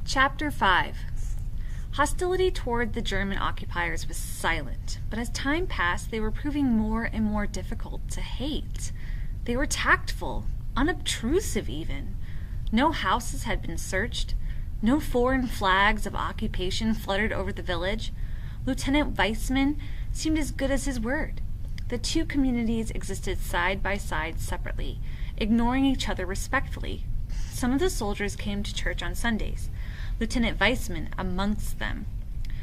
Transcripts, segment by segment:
Chapter 5. Hostility toward the German occupiers was silent, but as time passed they were proving more and more difficult to hate. They were tactful, unobtrusive even. No houses had been searched. No foreign flags of occupation fluttered over the village. Lieutenant Weissman seemed as good as his word. The two communities existed side by side separately, ignoring each other respectfully. Some of the soldiers came to church on Sundays, Lieutenant Weissman amongst them.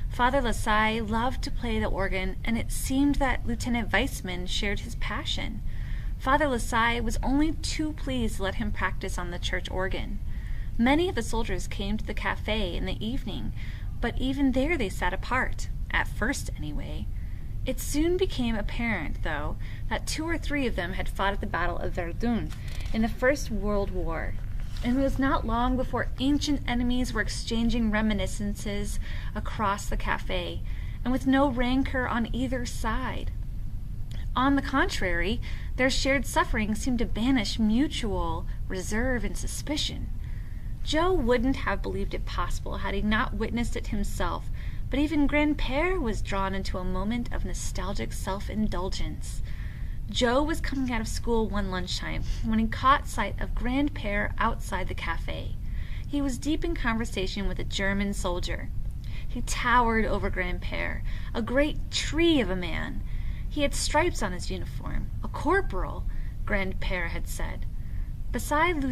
Father Lassalle loved to play the organ, and it seemed that Lieutenant Weissman shared his passion. Father Lassalle was only too pleased to let him practice on the church organ. Many of the soldiers came to the cafe in the evening, but even there they sat apart, at first anyway. It soon became apparent, though, that 2 or 3 of them had fought at the Battle of Verdun in the First World War, and it was not long before ancient enemies were exchanging reminiscences across the cafe, and with no rancor on either side. On the contrary, their shared suffering seemed to banish mutual reserve and suspicion. Joe wouldn't have believed it possible had he not witnessed it himself, but even Grandpère was drawn into a moment of nostalgic self-indulgence. Joe was coming out of school one lunchtime when he caught sight of Grandpère outside the cafe. He was deep in conversation with a German soldier. He towered over Grandpère, a great tree of a man. He had stripes on his uniform, a corporal, Grandpère had said. Beside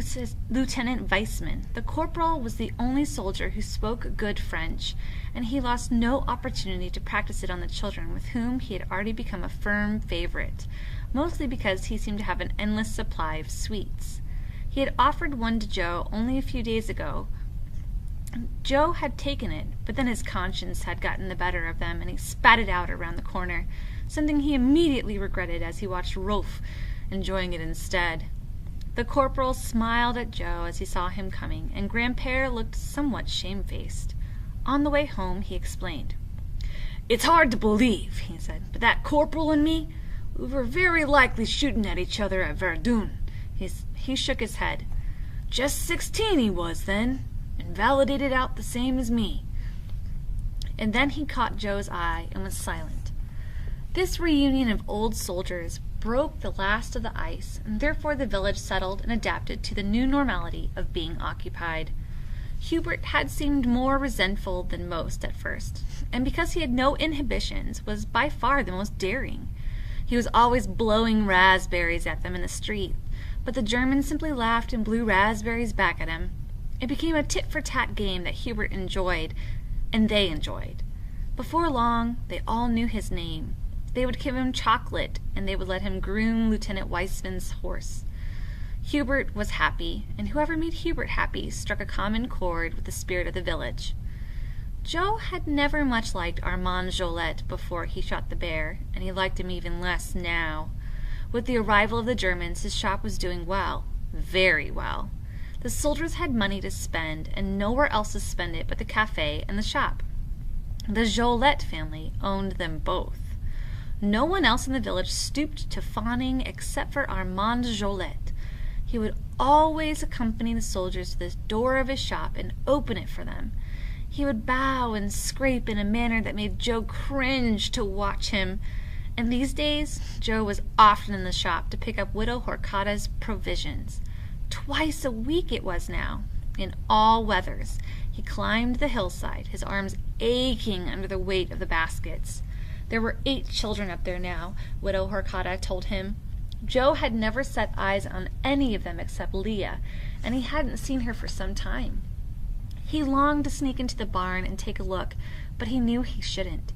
Lieutenant Weissman, the corporal was the only soldier who spoke good French, and he lost no opportunity to practice it on the children with whom he had already become a firm favorite, mostly because he seemed to have an endless supply of sweets. He had offered one to Joe only a few days ago. Joe had taken it, but then his conscience had gotten the better of them, and he spat it out around the corner, something he immediately regretted as he watched Rolf enjoying it instead. The corporal smiled at Joe as he saw him coming, and Grandpère looked somewhat shamefaced. On the way home he explained. "It's hard to believe," he said, "but that corporal and me, we were very likely shooting at each other at Verdun." He shook his head. "Just 16 he was then, and validated out the same as me." And then he caught Joe's eye and was silent. This reunion of old soldiers broke the last of the ice, and therefore the village settled and adapted to the new normality of being occupied. Hubert had seemed more resentful than most at first, and because he had no inhibitions, was by far the most daring. He was always blowing raspberries at them in the street, but the Germans simply laughed and blew raspberries back at him. It became a tit-for-tat game that Hubert enjoyed, and they enjoyed. Before long, they all knew his name. They would give him chocolate, and they would let him groom Lieutenant Weissman's horse. Hubert was happy, and whoever made Hubert happy struck a common chord with the spirit of the village. Joe had never much liked Armand Jolette before he shot the bear, and he liked him even less now. With the arrival of the Germans, his shop was doing well, very well. The soldiers had money to spend, and nowhere else to spend it but the cafe and the shop. The Jolette family owned them both. No one else in the village stooped to fawning except for Armand Jolette. He would always accompany the soldiers to the door of his shop and open it for them. He would bow and scrape in a manner that made Joe cringe to watch him. And these days, Joe was often in the shop to pick up Widow Horcata's provisions. Twice a week it was now, in all weathers. He climbed the hillside, his arms aching under the weight of the baskets. There were 8 children up there now, Widow Horcata told him. Joe had never set eyes on any of them except Leah, and he hadn't seen her for some time. He longed to sneak into the barn and take a look, but he knew he shouldn't.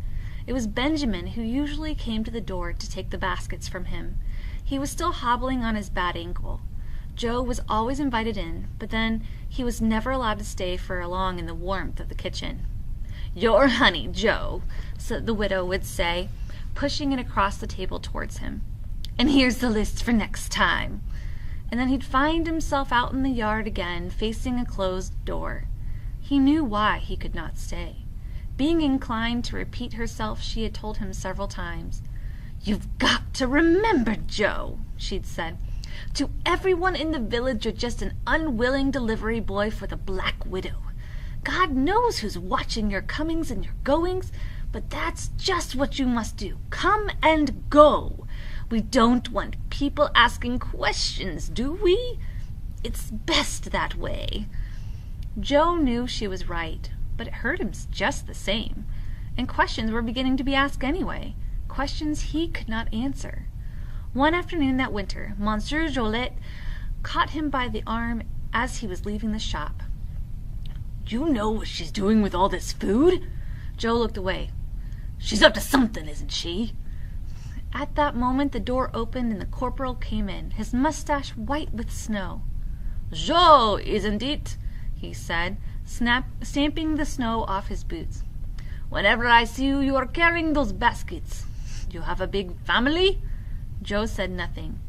It was Benjamin who usually came to the door to take the baskets from him. He was still hobbling on his bad ankle. Joe was always invited in, but then he was never allowed to stay for long in the warmth of the kitchen. "Your honey, Joe," the widow would say, pushing it across the table towards him. "And here's the list for next time." And then he'd find himself out in the yard again, facing a closed door. He knew why he could not stay. Being inclined to repeat herself, she had told him several times. "You've got to remember, Joe," she'd said. "To everyone in the village you're just an unwilling delivery boy for the Black Widow. God knows who's watching your comings and your goings, but that's just what you must do. Come and go. We don't want people asking questions, do we? It's best that way." Joe knew she was right, but it hurt him just the same. And questions were beginning to be asked anyway, questions he could not answer. One afternoon that winter, Monsieur Jolette caught him by the arm as he was leaving the shop. "You know what she's doing with all this food?" Joe looked away. "She's up to something, isn't she?" At that moment the door opened and the corporal came in, his mustache white with snow. "Joe, isn't it?" he said, stamping the snow off his boots. "Whenever I see you, you are carrying those baskets. You have a big family?" Joe said nothing.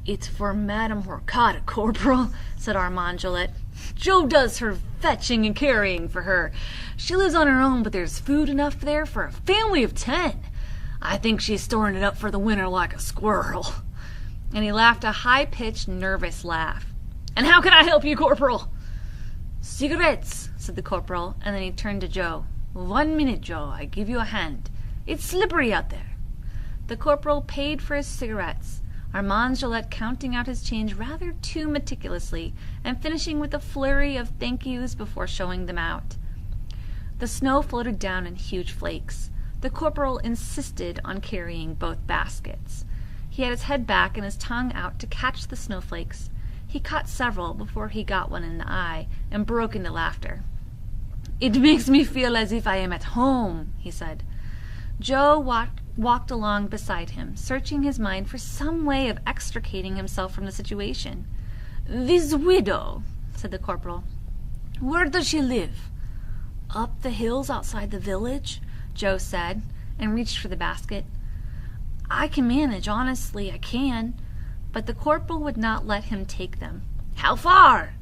"It's for Madame Horcata, Corporal," said Armand Jolette. "Joe does her fetching and carrying for her. She lives on her own, but there's food enough there for a family of 10. I think she's storing it up for the winter like a squirrel." And he laughed a high-pitched, nervous laugh. "And how can I help you, Corporal?" "Cigarettes," said the corporal, and then he turned to Joe. "1 minute, Joe. I give you a hand. It's slippery out there." The corporal paid for his cigarettes, Armand Jolette counting out his change rather too meticulously and finishing with a flurry of thank yous before showing them out. The snow floated down in huge flakes. The corporal insisted on carrying both baskets. He had his head back and his tongue out to catch the snowflakes. He caught several before he got one in the eye and broke into laughter. "It makes me feel as if I am at home," he said. Joe walked along beside him, searching his mind for some way of extricating himself from the situation. "This widow," said the corporal. "Where does she live?" "Up the hills outside the village," Joe said, and reached for the basket. "I can manage, honestly, I can." But the corporal would not let him take them. "How far?"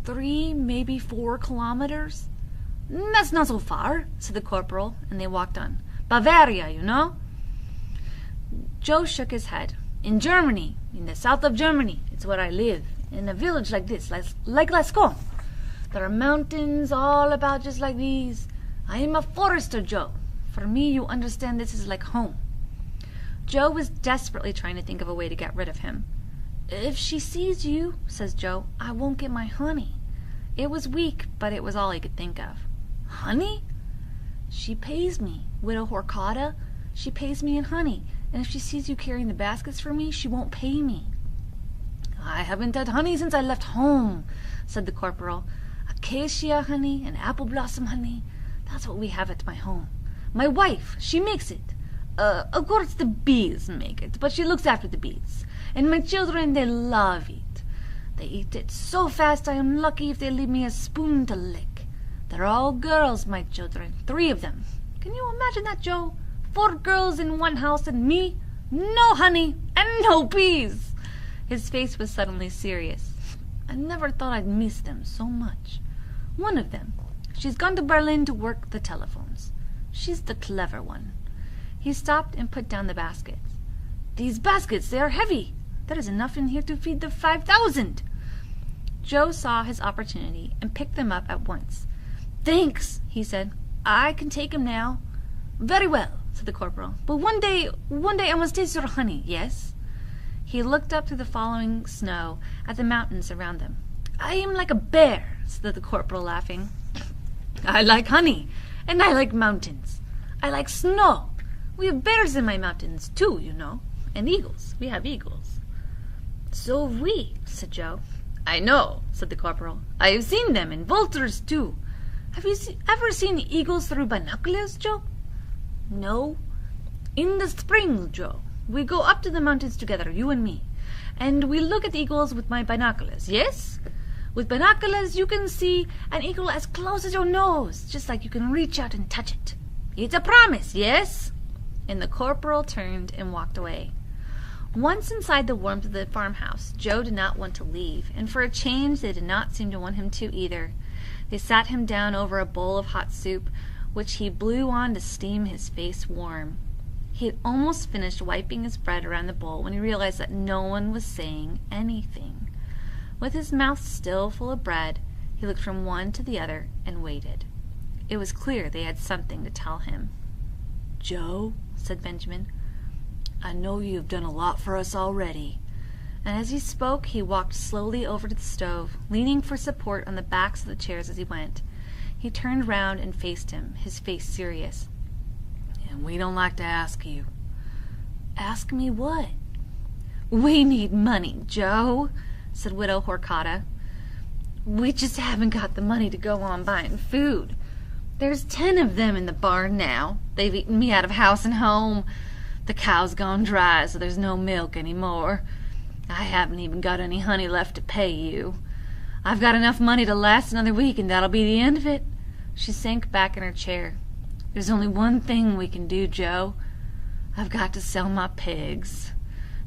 3, maybe 4 kilometers. "That's not so far," said the corporal, and they walked on. "Bavaria, you know." Joe shook his head. "In Germany, in the south of Germany, it's where I live, in a village like this, like Lascaux. There are mountains all about just like these. I am a forester, Joe. For me, you understand, this is like home." Joe was desperately trying to think of a way to get rid of him. "If she sees you," says Joe, "I won't get my honey." It was weak, but it was all he could think of. "Honey?" "She pays me, Widow Horcata. She pays me in honey, and if she sees you carrying the baskets for me, she won't pay me." "I haven't had honey since I left home," said the corporal. "Acacia honey and apple blossom honey, that's what we have at my home. My wife, she makes it. Of course the bees make it, but she looks after the bees. And my children, they love it. They eat it so fast I am lucky if they leave me a spoon to lick. They're all girls, my children, 3 of them. Can you imagine that, Joe? 4 girls in one house and me? No honey and no bees." His face was suddenly serious. "I never thought I'd miss them so much. One of them, she's gone to Berlin to work the telephones. She's the clever one." He stopped and put down the baskets. "These baskets, they are heavy. There is enough in here to feed the 5,000. Joe saw his opportunity and picked them up at once. "Thanks," he said. "I can take 'em now." "Very well," said the corporal. "But one day I must taste your honey, yes?" He looked up through the falling snow at the mountains around them. "I am like a bear," said the corporal, laughing. "I like honey, and I like mountains. I like snow. We have bears in my mountains, too, you know. And eagles. We have eagles." "So have we," said Joe. "I know," said the corporal. "I have seen them, and vultures, too. Have you ever seen eagles through binoculars, Joe?" "No." "In the spring, Joe, we go up to the mountains together, you and me, and we look at eagles with my binoculars, yes? With binoculars you can see an eagle as close as your nose, just like you can reach out and touch it. It's a promise, yes?" And the corporal turned and walked away. Once inside the warmth of the farmhouse, Joe did not want to leave, and for a change they did not seem to want him to either. They sat him down over a bowl of hot soup, which he blew on to steam his face warm. He had almost finished wiping his bread around the bowl when he realized that no one was saying anything. With his mouth still full of bread, he He looked from one to the other and waited. It was clear they had something to tell him. "Joe," said Benjamin, "I know you have done a lot for us already." And as he spoke, he walked slowly over to the stove, leaning for support on the backs of the chairs as he went. He turned round and faced him, his face serious. "And we don't like to ask you." "Ask me what?" "We need money, Joe," said Widow Horcata. "We just haven't got the money to go on buying food. There's 10 of them in the barn now. They've eaten me out of house and home. The cow's gone dry, so there's no milk any more. I haven't even got any honey left to pay you. I've got enough money to last another week, and that'll be the end of it." She sank back in her chair. "There's only one thing we can do, Joe. I've got to sell my pigs.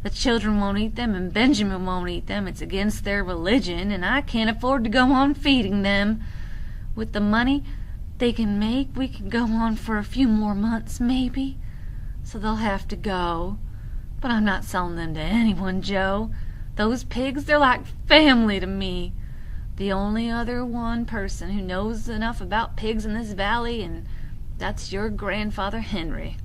The children won't eat them, and Benjamin won't eat them. It's against their religion, and I can't afford to go on feeding them. With the money they can make, we can go on for a few more months, maybe. So they'll have to go. But I'm not selling them to anyone, Joe. Those pigs, they're like family to me. The only other one person who knows enough about pigs in this valley, and that's your grandfather Henry.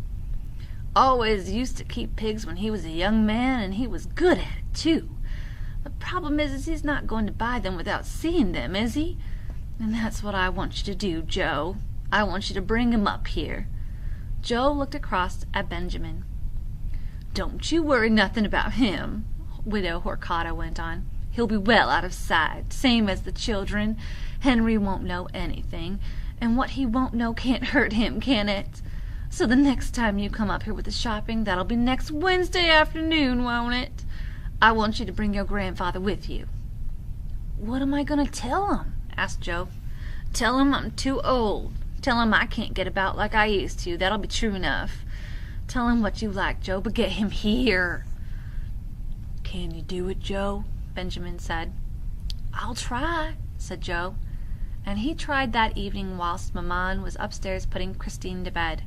Always used to keep pigs when he was a young man, and he was good at it, too. The problem is he's not going to buy them without seeing them, is he? And that's what I want you to do, Joe. I want you to bring him up here." Joe looked across at Benjamin. "Don't you worry nothing about him," Widow Horcata went on. "He'll be well out of sight, same as the children. Henry won't know anything, and what he won't know can't hurt him, can it? So the next time you come up here with the shopping, that'll be next Wednesday afternoon, won't it? I want you to bring your grandfather with you." "What am I going to tell him?" asked Joe. "Tell him I'm too old. Tell him I can't get about like I used to. That'll be true enough. Tell him what you like, Joe, but get him here." "Can you do it, Joe?" Benjamin said. "I'll try," said Joe. And he tried that evening whilst Maman was upstairs putting Christine to bed.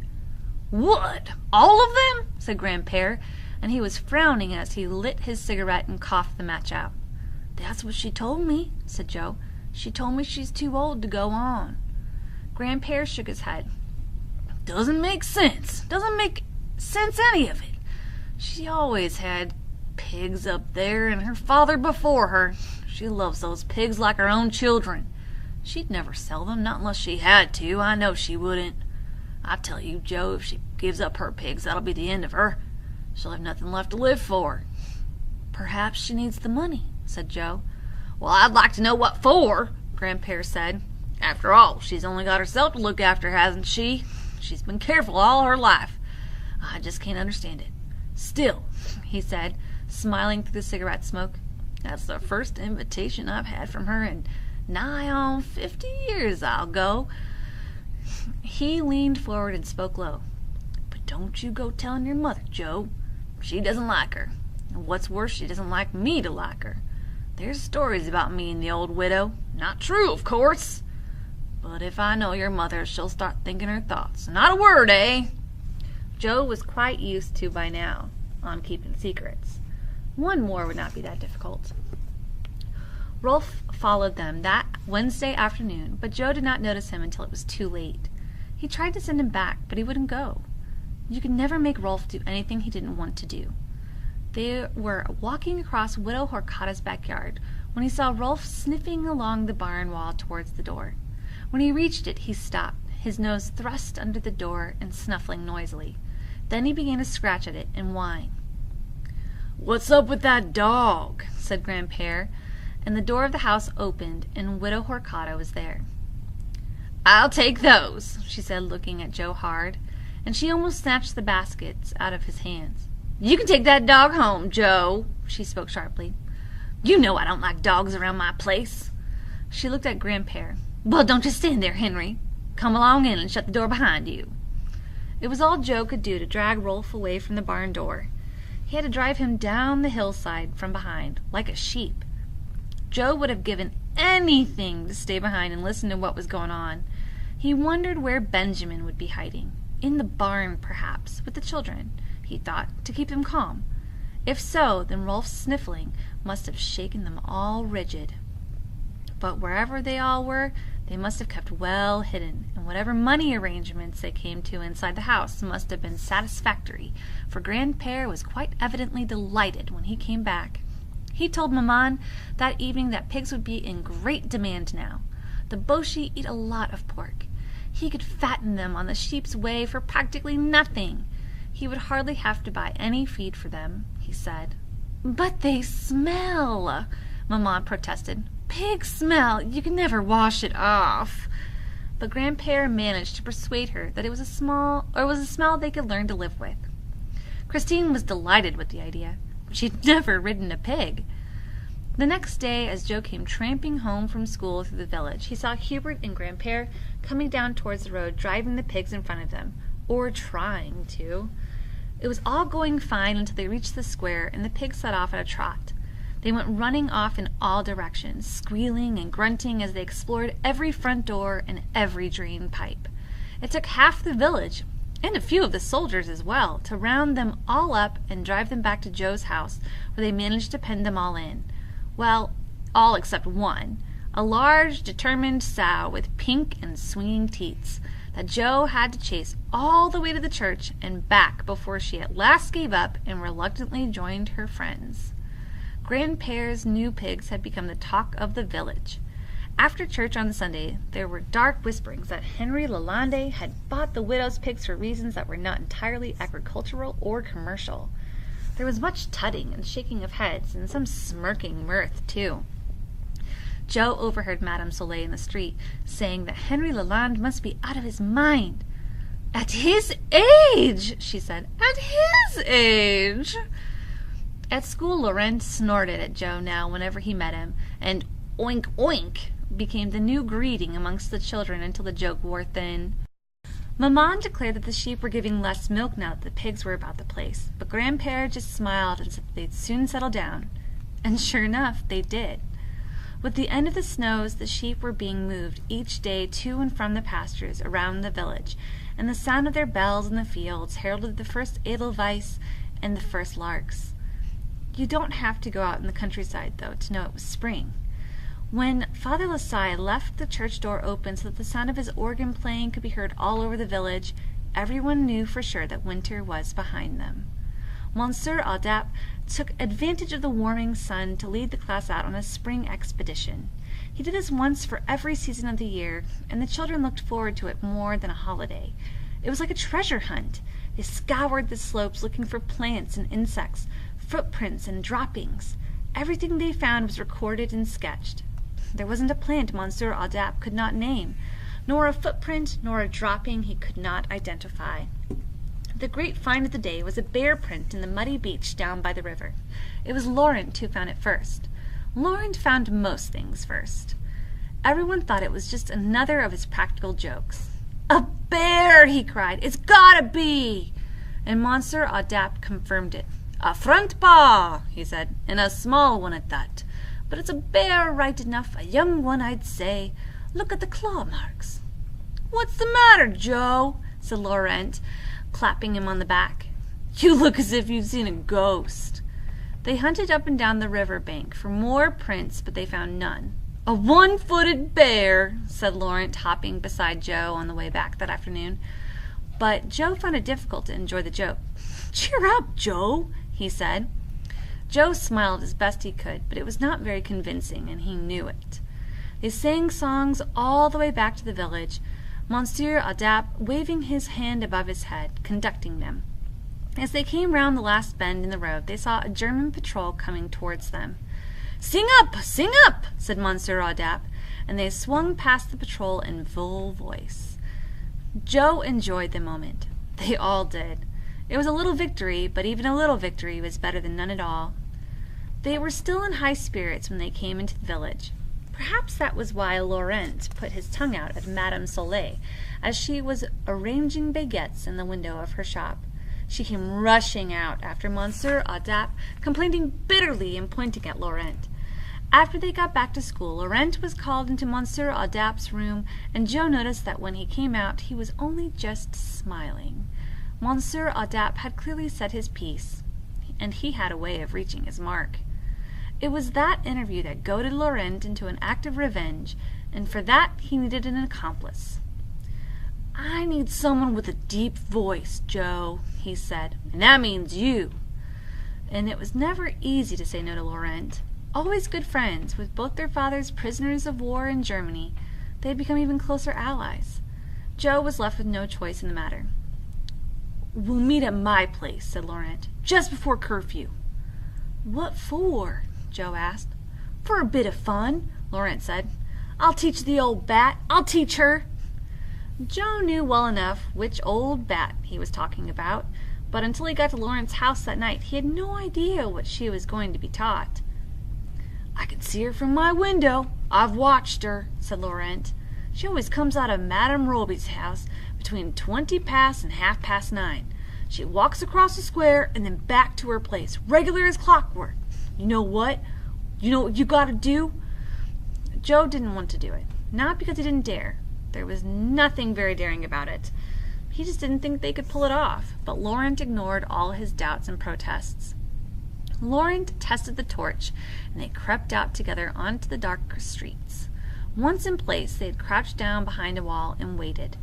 "What? All of them?" said Grandpere, and he was frowning as he lit his cigarette and coughed the match out. "That's what she told me," said Joe. "She told me she's too old to go on." Grandpere shook his head. "Doesn't make sense. Doesn't make sense, any of it. She always had pigs up there, and her father before her. She loves those pigs like her own children. She'd never sell them, not unless she had to. I know she wouldn't. I tell you, Joe, if she gives up her pigs, that'll be the end of her. She'll have nothing left to live for." "Perhaps she needs the money," said Joe. "Well, I'd like to know what for," Grandpere said. "After all, she's only got herself to look after, hasn't she? She's been careful all her life. I just can't understand it. Still," he said, smiling through the cigarette smoke, "that's the first invitation I've had from her in nigh on 50 years, I'll go." He leaned forward and spoke low. "But don't you go telling your mother, Joe. She doesn't like her. And what's worse, she doesn't like me to like her. There's stories about me and the old widow. Not true, of course. But if I know your mother, she'll start thinking her thoughts. Not a word, eh?" Joe was quite used to, by now, on keeping secrets. One more would not be that difficult. Rolf followed them that Wednesday afternoon, but Joe did not notice him until it was too late. He tried to send him back, but he wouldn't go. You could never make Rolf do anything he didn't want to do. They were walking across Widow Horcata's backyard when he saw Rolf sniffing along the barn wall towards the door. When he reached it, he stopped, his nose thrust under the door and snuffling noisily. Then he began to scratch at it and whine. "What's up with that dog?" said Grandpere, and the door of the house opened, and Widow Horcata was there. "I'll take those," she said, looking at Joe hard, and she almost snatched the baskets out of his hands. "You can take that dog home, Joe," she spoke sharply. "You know I don't like dogs around my place." She looked at Grandpere. "Well, don't just stand there, Henry. Come along in and shut the door behind you." It was all Joe could do to drag Rolf away from the barn door. He had to drive him down the hillside from behind, like a sheep. Joe would have given anything to stay behind and listen to what was going on. He wondered where Benjamin would be hiding. In the barn, perhaps, with the children, he thought, to keep them calm. If so, then Rolf's sniffling must have shaken them all rigid. But wherever they all were, they must have kept well hidden, and whatever money arrangements they came to inside the house must have been satisfactory, for Grandpère was quite evidently delighted when he came back. He told Maman that evening that pigs would be in great demand now. The Boshi eat a lot of pork. He could fatten them on the sheep's whey for practically nothing. He would hardly have to buy any feed for them, he said. "But they smell," Maman protested. "Pig smell. You can never wash it off." But Grandpère managed to persuade her that it was a smell they could learn to live with. Christine was delighted with the idea. She'd never ridden a pig. The next day, as Joe came tramping home from school through the village, he saw Hubert and Grandpère coming down towards the road, driving the pigs in front of them, or trying to. It was all going fine until they reached the square, and the pigs set off at a trot. They went running off in all directions, squealing and grunting as they explored every front door and every drain pipe. It took half the village, and a few of the soldiers as well, to round them all up and drive them back to Joe's house, where they managed to pen them all in. Well, all except one, a large, determined sow with pink and swinging teats, that Joe had to chase all the way to the church and back before she at last gave up and reluctantly joined her friends. Grandpère's new pigs had become the talk of the village. After church on Sunday, there were dark whisperings that Henry Lalande had bought the widow's pigs for reasons that were not entirely agricultural or commercial. There was much tutting and shaking of heads, and some smirking mirth, too. Joe overheard Madame Soleil in the street saying that Henry Lalande must be out of his mind. "At his age," she said. "At his age." At school, Laurent snorted at Joe now whenever he met him, and "oink, oink" became the new greeting amongst the children until the joke wore thin. Maman declared that the sheep were giving less milk now that the pigs were about the place, but Grandpère just smiled and said that they'd soon settle down. And sure enough, they did. With the end of the snows, the sheep were being moved each day to and from the pastures around the village, and the sound of their bells in the fields heralded the first edelweiss and the first larks. You don't have to go out in the countryside, though, to know it was spring. When Father Lassalle left the church door open so that the sound of his organ playing could be heard all over the village, everyone knew for sure that winter was behind them. Monsieur Audap took advantage of the warming sun to lead the class out on a spring expedition. He did this once for every season of the year, and the children looked forward to it more than a holiday. It was like a treasure hunt. They scoured the slopes looking for plants and insects, footprints and droppings. Everything they found was recorded and sketched. There wasn't a plant Monsieur Audap could not name, nor a footprint nor a dropping he could not identify. The great find of the day was a bear print in the muddy beach down by the river. It was Laurent who found it first. Laurent found most things first. Everyone thought it was just another of his practical jokes. "A bear!" he cried. "It's gotta be!" And Monsieur Audap confirmed it. "A front paw," he said, "and a small one at that. But it's a bear right enough, a young one, I'd say. Look at the claw marks." "What's the matter, Joe?" said Laurent, clapping him on the back. "You look as if you'd seen a ghost." They hunted up and down the river bank for more prints, but they found none. "A one-footed bear," said Laurent, hopping beside Joe on the way back that afternoon. But Joe found it difficult to enjoy the joke. "Cheer up, Joe," he said. Joe smiled as best he could, but it was not very convincing, and he knew it. They sang songs all the way back to the village, Monsieur Audap waving his hand above his head, conducting them. As they came round the last bend in the road, they saw a German patrol coming towards them. Sing up, said Monsieur Audap, and they swung past the patrol in full voice. Joe enjoyed the moment. They all did. It was a little victory, but even a little victory was better than none at all. They were still in high spirits when they came into the village. Perhaps that was why Laurent put his tongue out at Madame Soleil as she was arranging baguettes in the window of her shop. She came rushing out after Monsieur Audap, complaining bitterly and pointing at Laurent. After they got back to school, Laurent was called into Monsieur Audap's room, and Joe noticed that when he came out he was only just smiling. Monsieur Audap had clearly said his piece, and he had a way of reaching his mark. It was that interview that goaded Laurent into an act of revenge, and for that he needed an accomplice. "I need someone with a deep voice, Joe," he said, "and that means you." And it was never easy to say no to Laurent. Always good friends, with both their fathers prisoners of war in Germany, they had become even closer allies. Joe was left with no choice in the matter. "We'll meet at my place," said Laurent, "just before curfew." "What for?" Joe asked. "For a bit of fun," Laurent said. "I'll teach the old bat. I'll teach her." Joe knew well enough which old bat he was talking about, but until he got to Laurent's house that night, he had no idea what she was going to be taught. "I can see her from my window. I've watched her," said Laurent. "She always comes out of Madame Roby's house between 20 past and 9:30. She walks across the square and then back to her place, regular as clockwork. You know what you gotta do?" Joe didn't want to do it, not because he didn't dare. There was nothing very daring about it. He just didn't think they could pull it off, but Laurent ignored all his doubts and protests. Laurent tested the torch, and they crept out together onto the dark streets. Once in place, they had crouched down behind a wall and waited.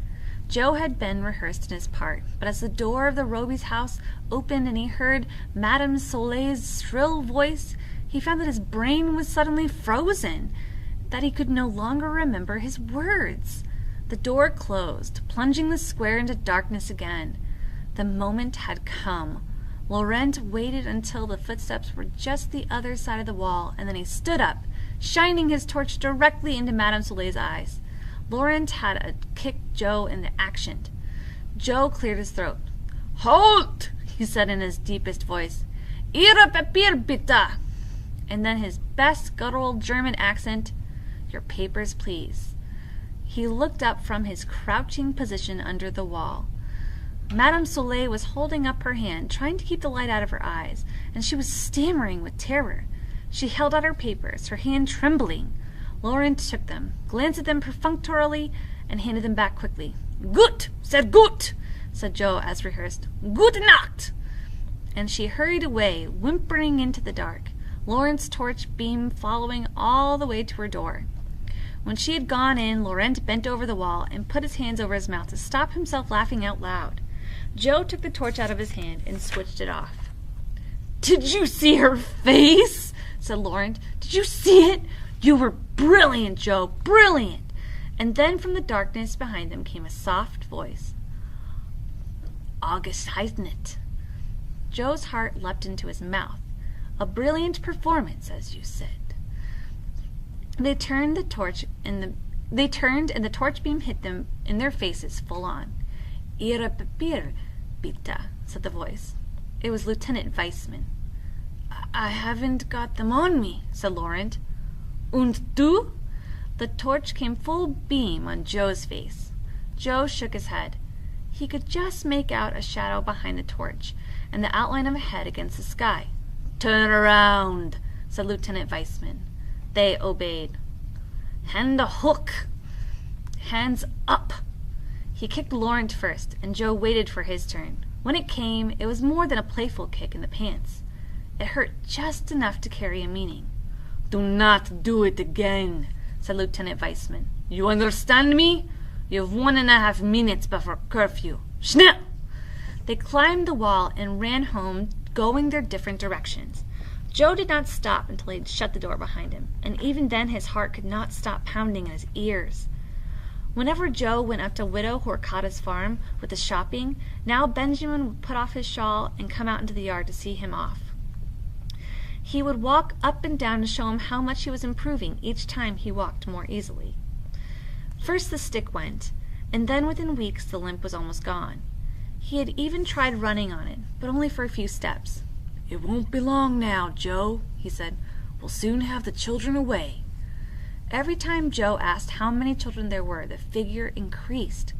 Joe had been rehearsed in his part, but as the door of the Roby's house opened and he heard Madame Soleil's shrill voice, he found that his brain was suddenly frozen, that he could no longer remember his words. The door closed, plunging the square into darkness again. The moment had come. Laurent waited until the footsteps were just the other side of the wall, and then he stood up, shining his torch directly into Madame Soleil's eyes. Laurent had kicked Joe into action. Joe cleared his throat. "Halt!" he said in his deepest voice. "Ihre Papier, bitte!" And then his best guttural German accent, "Your papers, please." He looked up from his crouching position under the wall. Madame Soleil was holding up her hand, trying to keep the light out of her eyes, and she was stammering with terror. She held out her papers, her hand trembling. Laurent took them, glanced at them perfunctorily, and handed them back quickly. "Gut, sehr gut," said Joe as rehearsed. "Gute Nacht." And she hurried away, whimpering into the dark, Laurent's torch beam following all the way to her door. When she had gone in, Laurent bent over the wall and put his hands over his mouth to stop himself laughing out loud. Joe took the torch out of his hand and switched it off. "Did you see her face?" said Laurent. "Did you see it? You were brilliant, Joe, brilliant." And then from the darkness behind them came a soft voice. "Ausgezeichnet." Joe's heart leapt into his mouth. "A brilliant performance, as you said." They turned, and the torch beam hit them in their faces full on. "Ihre Papier, bitte," said the voice. It was Lieutenant Weissman. "I haven't got them on me," said Laurent. "Und du?" The torch came full beam on Joe's face. Joe shook his head. He could just make out a shadow behind the torch, and the outline of a head against the sky. "Turn around," said Lieutenant Weissman. They obeyed. "Hand a hook." "Hands up." He kicked Laurent first, and Joe waited for his turn. When it came, it was more than a playful kick in the pants. It hurt just enough to carry a meaning. "Do not do it again," said Lieutenant Weissman. "You understand me? You have 1.5 minutes before curfew. Schnell!" They climbed the wall and ran home, going their different directions. Joe did not stop until he had shut the door behind him, and even then his heart could not stop pounding in his ears. Whenever Joe went up to Widow Horkata's farm with the shopping, now Benjamin would put off his shawl and come out into the yard to see him off. He would walk up and down to show him how much he was improving each time he walked more easily. First the stick went, and then within weeks the limp was almost gone. He had even tried running on it, but only for a few steps. "It won't be long now, Joe," he said. "We'll soon have the children away." Every time Joe asked how many children there were, the figure increased.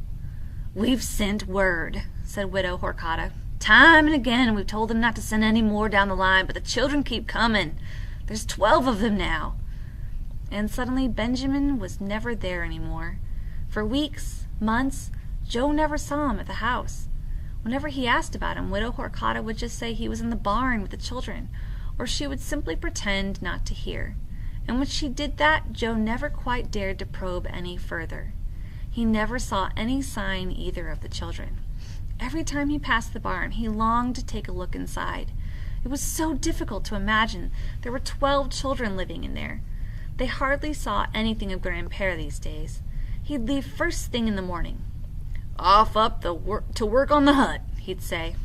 "We've sent word," said Widow Horkata. "Time and again we've told them not to send any more down the line, but the children keep coming. There's 12 of them now." And suddenly Benjamin was never there anymore. For weeks, months, Joe never saw him at the house. Whenever he asked about him, Widow Horkata would just say he was in the barn with the children, or she would simply pretend not to hear. And when she did that, Joe never quite dared to probe any further. He never saw any sign either of the children. Every time he passed the barn, he longed to take a look inside. It was so difficult to imagine there were 12 children living in there. They hardly saw anything of Grandpere these days. He'd leave first thing in the morning. "Off up to work on the hut," he'd say.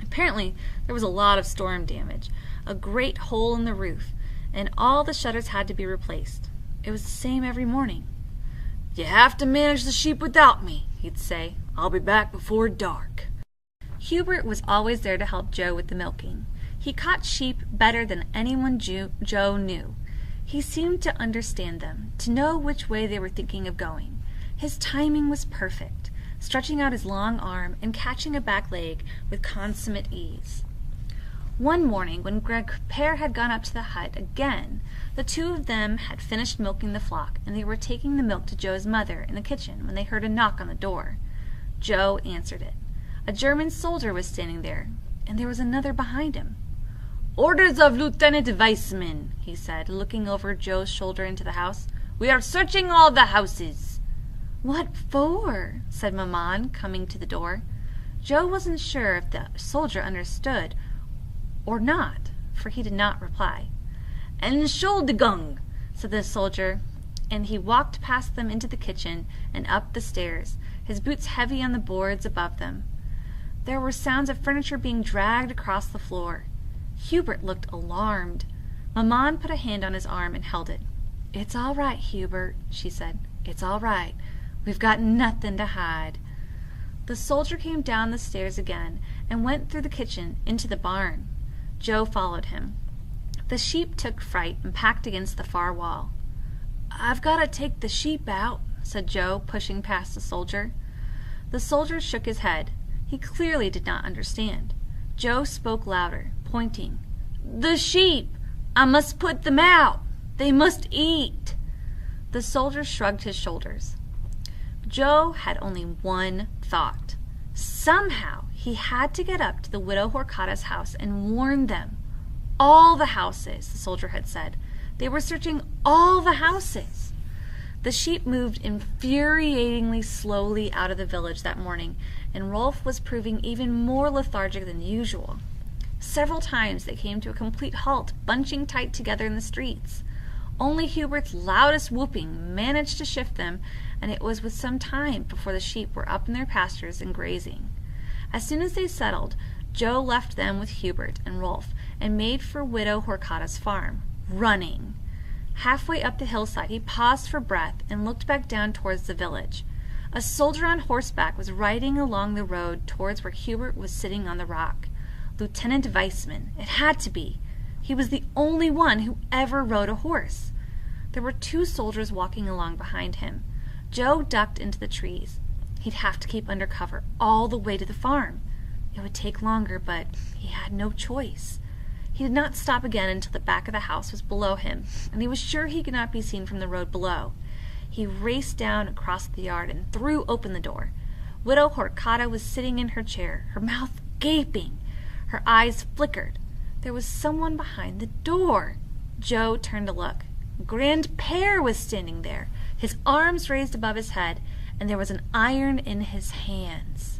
Apparently, there was a lot of storm damage, a great hole in the roof, and all the shutters had to be replaced. It was the same every morning. "You have to manage the sheep without me," he'd say. "I'll be back before dark." Hubert was always there to help Joe with the milking. He caught sheep better than anyone Joe knew. He seemed to understand them, to know which way they were thinking of going. His timing was perfect, stretching out his long arm and catching a back leg with consummate ease. One morning, when Grandpere had gone up to the hut again, the two of them had finished milking the flock, and they were taking the milk to Joe's mother in the kitchen when they heard a knock on the door. Joe answered it. A German soldier was standing there, and there was another behind him. "Orders of Lieutenant Weissman," he said, looking over Joe's shoulder into the house. "We are searching all the houses." "What for?" said Maman, coming to the door. Joe wasn't sure if the soldier understood or not, for he did not reply. "Entschuldigung," said the soldier, and he walked past them into the kitchen and up the stairs, his boots heavy on the boards above them. There were sounds of furniture being dragged across the floor. Hubert looked alarmed. Maman put a hand on his arm and held it. "It's all right, Hubert," she said. "It's all right. We've got nothing to hide." The soldier came down the stairs again and went through the kitchen into the barn. Joe followed him. The sheep took fright and packed against the far wall. "I've got to take the sheep out," said Joe, pushing past the soldier. The soldier shook his head. He clearly did not understand. Joe spoke louder, pointing. "The sheep! I must put them out! They must eat!" The soldier shrugged his shoulders. Joe had only one thought. Somehow he had to get up to the widow Horcata's house and warn them. All the houses, the soldier had said. They were searching all the houses. The sheep moved infuriatingly slowly out of the village that morning, and Rolf was proving even more lethargic than usual. Several times they came to a complete halt, bunching tight together in the streets. Only Hubert's loudest whooping managed to shift them, and it was with some time before the sheep were up in their pastures and grazing. As soon as they settled, Joe left them with Hubert and Rolf and made for Widow Horcata's farm, running. Halfway up the hillside he paused for breath and looked back down towards the village. A soldier on horseback was riding along the road towards where Hubert was sitting on the rock. Lieutenant Weissman, it had to be. He was the only one who ever rode a horse. There were two soldiers walking along behind him. Joe ducked into the trees. He'd have to keep under cover all the way to the farm. It would take longer, but he had no choice. He did not stop again until the back of the house was below him, and he was sure he could not be seen from the road below. He raced down across the yard and threw open the door. Widow Horcata was sitting in her chair, her mouth gaping. Her eyes flickered. There was someone behind the door. Joe turned to look. Grandpere was standing there, his arms raised above his head, and there was an iron in his hands.